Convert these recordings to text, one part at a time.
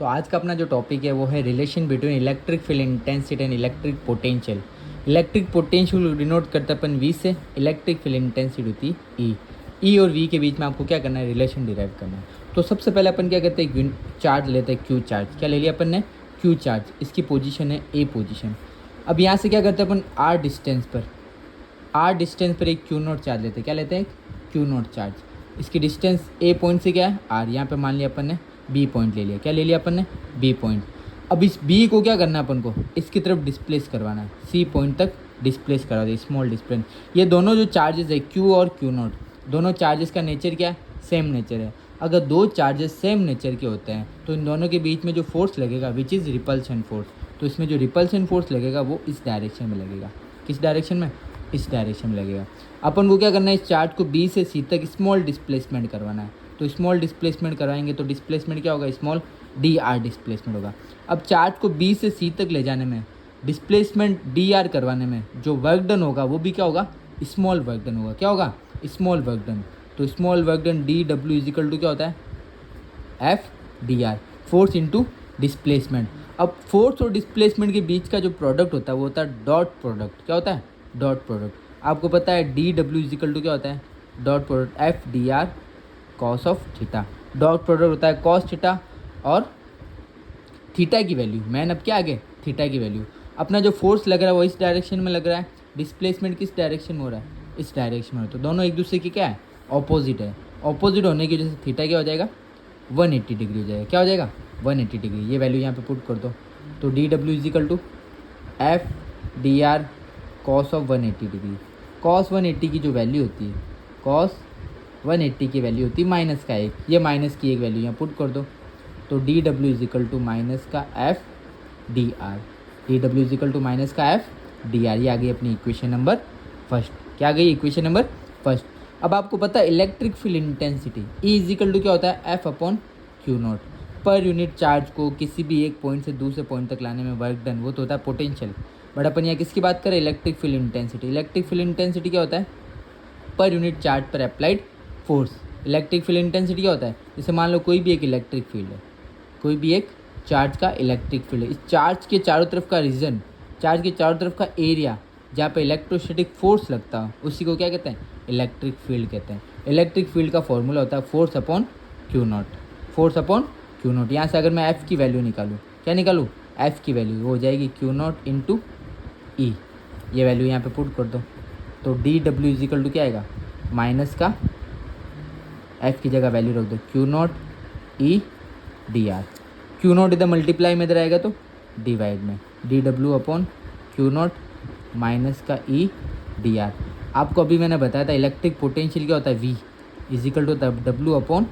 तो आज का अपना जो टॉपिक है वो है relation between electric field intensity and electric potential. Electric potential denote करता है अपन वी से, इलेक्ट्रिक फील्ड इंटेंसिटी होती है ई। ई और वी के बीच में आपको क्या करना है, रिलेशन डिराइव करना है। तो सबसे पहले अपन क्या करते हैं, चार्ज लेते हैं क्यू चार्ज। क्या ले लिया अपन ने, क्यू चार्ज। इसकी पोजीशन है ए पोजीशन। अब यहाँ से क्या करते हैं अपन, आर डिस्टेंस पर एक क्यू नोट चार्ज लेते हैं। क्या लेते हैं, क्यू नोट चार्ज। इसकी डिस्टेंस ए पॉइंट से क्या है, आर। यहाँ पे मान लिया अपन ने बी पॉइंट ले लिया। क्या ले लिया अपन ने, बी पॉइंट। अब इस बी को क्या करना है अपन को, इसकी तरफ डिस्प्लेस करवाना है, सी पॉइंट तक डिस्प्लेस करा दे, स्मॉल डिस्प्लेस। ये दोनों जो चार्जेस है क्यू और क्यू नोट, दोनों चार्जेस का नेचर क्या है, सेम नेचर है। अगर दो चार्जेस सेम नेचर के होते हैं तो इन दोनों के बीच में जो फोर्स लगेगा विच इज़ रिपल्शन फोर्स, तो इसमें जो रिपल्शन फोर्स लगेगा वो इस डायरेक्शन में लगेगा। किस डायरेक्शन में, इस डायरेक्शन में लगेगा। अपन को क्या करना है, इस चार्ज को बी से सी तक स्मॉल डिस्प्लेसमेंट करवाना है। तो स्मॉल डिस्प्लेसमेंट करवाएंगे तो डिस्प्लेसमेंट क्या होगा, स्मॉल डी आर डिस्प्लेसमेंट होगा। अब चार्ज को बी से सी तक ले जाने में, डिस्प्लेसमेंट डी आर करवाने में जो वर्क डन होगा वो भी क्या होगा, स्मॉल वर्क डन होगा। क्या होगा, स्मॉल वर्क डन। तो small work done D W is equal to क्या होता है, F D R, force into displacement. अब फोर्स और डिस्प्लेसमेंट के बीच का जो प्रोडक्ट होता है वो होता है डॉट प्रोडक्ट। क्या होता है, डॉट प्रोडक्ट। आपको पता है डी डब्ल्यू इजिकल टू क्या होता है, dot product F D R cos of theta. Dot product होता है कॉस थीटा और थीटा की वैल्यू, मैन अब क्या आगे, थीटा की वैल्यू। अपना जो फोर्स लग रहा है वो इस डायरेक्शन में लग रहा है, डिस्प्लेसमेंट किस डायरेक्शन में हो रहा है, इस डायरेक्शन में। तो दोनों एक दूसरे की क्या है, ऑपोजिट है। ऑपोजिट होने की वजह से थीटा क्या हो जाएगा, 180 डिग्री हो जाएगा। क्या हो जाएगा, 180 डिग्री। ये वैल्यू यहाँ पे पुट कर दो। तो D W is equal to F D R cos of 180 degree. Cos 180 की जो वैल्यू होती है, कॉस 180 की वैल्यू होती है माइनस का एक, ये माइनस की एक वैल्यू यहाँ पुट कर दो। तो D W is equal to minus का F D R, D W is equal to minus का एफ डी आर। ये आ गई अपनी इक्वेशन नंबर फर्स्ट। क्या आ गई, इक्वेशन नंबर फर्स्ट। अब आपको पता है electric field intensity E equal to क्या होता है, एफ अपॉन क्यू नॉट। पर यूनिट चार्ज को किसी भी एक पॉइंट से दूसरे पॉइंट तक लाने में वर्क डन, वो तो होता है पोटेंशियल। बट अपन यहाँ किसकी बात करें, electric field intensity. Electric field intensity क्या होता है, पर यूनिट चार्ज पर applied force. Electric field intensity क्या होता है, जैसे मान लो कोई भी एक इलेक्ट्रिक फील्ड है, कोई भी एक चार्ज का इलेक्ट्रिक फील्ड है। इस चार्ज के चारों तरफ का रीजन, चार्ज के चारों तरफ का एरिया जहाँ पे इलेक्ट्रोस्टैटिक फोर्स लगता है उसी को क्या कहते हैं, इलेक्ट्रिक फील्ड कहते हैं। इलेक्ट्रिक फील्ड का फॉर्मूला होता है force upon Q not, force upon Q not. यहाँ से अगर मैं एफ़ की वैल्यू निकालूँ, क्या निकालूँ, एफ़ की वैल्यू वो हो जाएगी क्यू नॉट इंटू ई। ये वैल्यू यहाँ पे पुट कर दो। तो डी डब्ल्यू इजिकल टू क्या आएगा, माइनस का एफ़ की जगह वैल्यू रख दो Q not E D are. Q not इधर मल्टीप्लाई में इधर आएगा तो डिवाइड में D W upon Q not minus का ई डी आर। आपको अभी मैंने बताया था इलेक्ट्रिक पोटेंशियल क्या होता है, V equal to W upon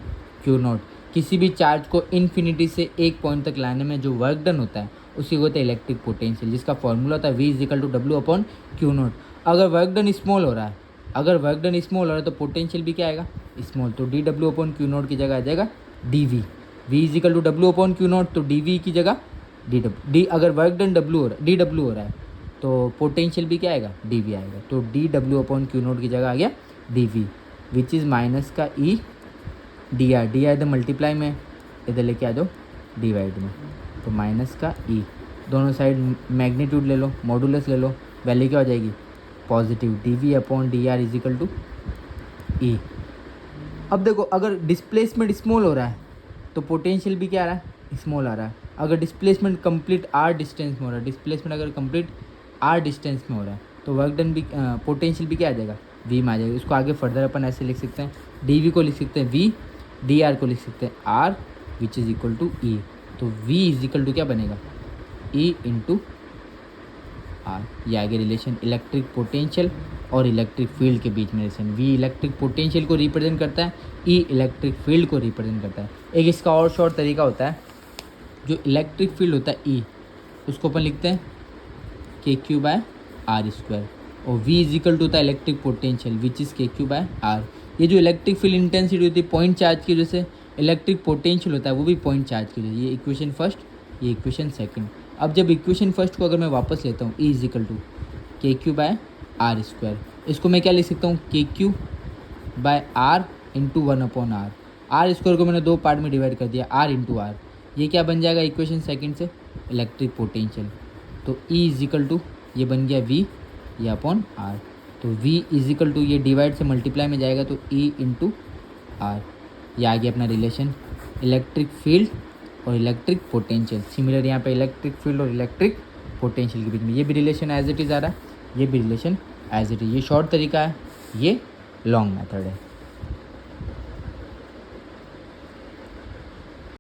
Q naught. किसी भी चार्ज को इन्फिनिटी से एक पॉइंट तक लाने में जो वर्क डन होता है उसी को होता है इलेक्ट्रिक पोटेंशियल, जिसका फॉर्मूला होता है V equal to W upon Q naught. अगर वर्क डन स्मॉल हो रहा है, अगर वर्क डन स्मॉल हो रहा है तो पोटेंशियल भी क्या आएगा, स्मॉल। तो D W upon Q not की जगह आ जाएगा D V. V equal to W upon Q naught, तो डी वी की जगह डी अगर वर्क डन डब्ल्यू हो रहा है, डी डब्ल्यू हो रहा है तो पोटेंशियल भी क्या आएगा, डी वी आएगा। तो D W upon Q not की जगह आ गया D V, which is minus का E D R. D R इधर मल्टीप्लाई में, इधर लेके आ जाओ डिवाइड में, तो माइनस का ई। दोनों साइड मैग्नीट्यूड ले लो, मॉडुलस ले लो, वैल्यू क्या हो जाएगी, positive. D V upon D R is equal to E. अब देखो अगर डिस्प्लेसमेंट स्मॉल हो रहा है तो पोटेंशियल भी क्या आ रहा है, स्मॉल आ रहा है। अगर डिस्प्लेसमेंट कंप्लीट आर डिस्टेंस में हो रहा है, डिस्प्लेसमेंट अगर कंप्लीट आर डिस्टेंस में हो रहा है तो वर्क डन भी पोटेंशियल भी क्या आ जाएगा, वी में आ जाएगा। इसको आगे फर्दर अपन ऐसे लिख सकते हैं, डी वी को लिख सकते हैं वी, डी आर को लिख सकते हैं R, which is equal to E. तो वी इज इक्वल टू क्या बनेगा, ई इंटू आर। ये आगे रिलेशन इलेक्ट्रिक पोटेंशियल और इलेक्ट्रिक फील्ड के बीच में रिलेशन। वी इलेक्ट्रिक पोटेंशियल को रिप्रेजेंट करता है, ई इलेक्ट्रिक फील्ड को रिप्रेजेंट करता है। एक इसका और शॉर्ट तरीका होता है, जो इलेक्ट्रिक फील्ड होता है ई, उसको अपन लिखते हैं के क्यू बाय आर स्क्वायर, और वी इज इक्वल टू होता है इलेक्ट्रिक पोटेंशियल विच इज़ के क्यू बाय आर। ये जो इलेक्ट्रिक फील्ड इंटेंसिटी होती है पॉइंट चार्ज की वजह से, इलेक्ट्रिक पोटेंशियल होता है वो भी पॉइंट चार्ज की वजह से। ये इक्वेशन फर्स्ट, ये इक्वेशन सेकंड। अब जब इक्वेशन फर्स्ट को अगर मैं वापस लेता हूँ, E is equal to K Q by R square, इसको मैं क्या लिख सकता हूँ, K Q by R into one upon R. R square को मैंने दो पार्ट में डिवाइड कर दिया, आर इंटू आर। ये क्या बन जाएगा इक्वेशन सेकंड से, इलेक्ट्रिक पोटेंशियल। तो E इज इक्वल टू ये बन गया V या अपॉन R। तो V इज इक्वल टू ये डिवाइड से मल्टीप्लाई में जाएगा तो E इंटू R। ये आ गया अपना रिलेशन इलेक्ट्रिक फील्ड और इलेक्ट्रिक पोटेंशियल। सिमिलर यहाँ पे इलेक्ट्रिक फील्ड और इलेक्ट्रिक पोटेंशियल के बीच में ये भी रिलेशन एज इट इज़ आ रहा है, ये भी रिलेशन एज इट इज़। ये शॉर्ट तरीका है, ये लॉन्ग मेथड है।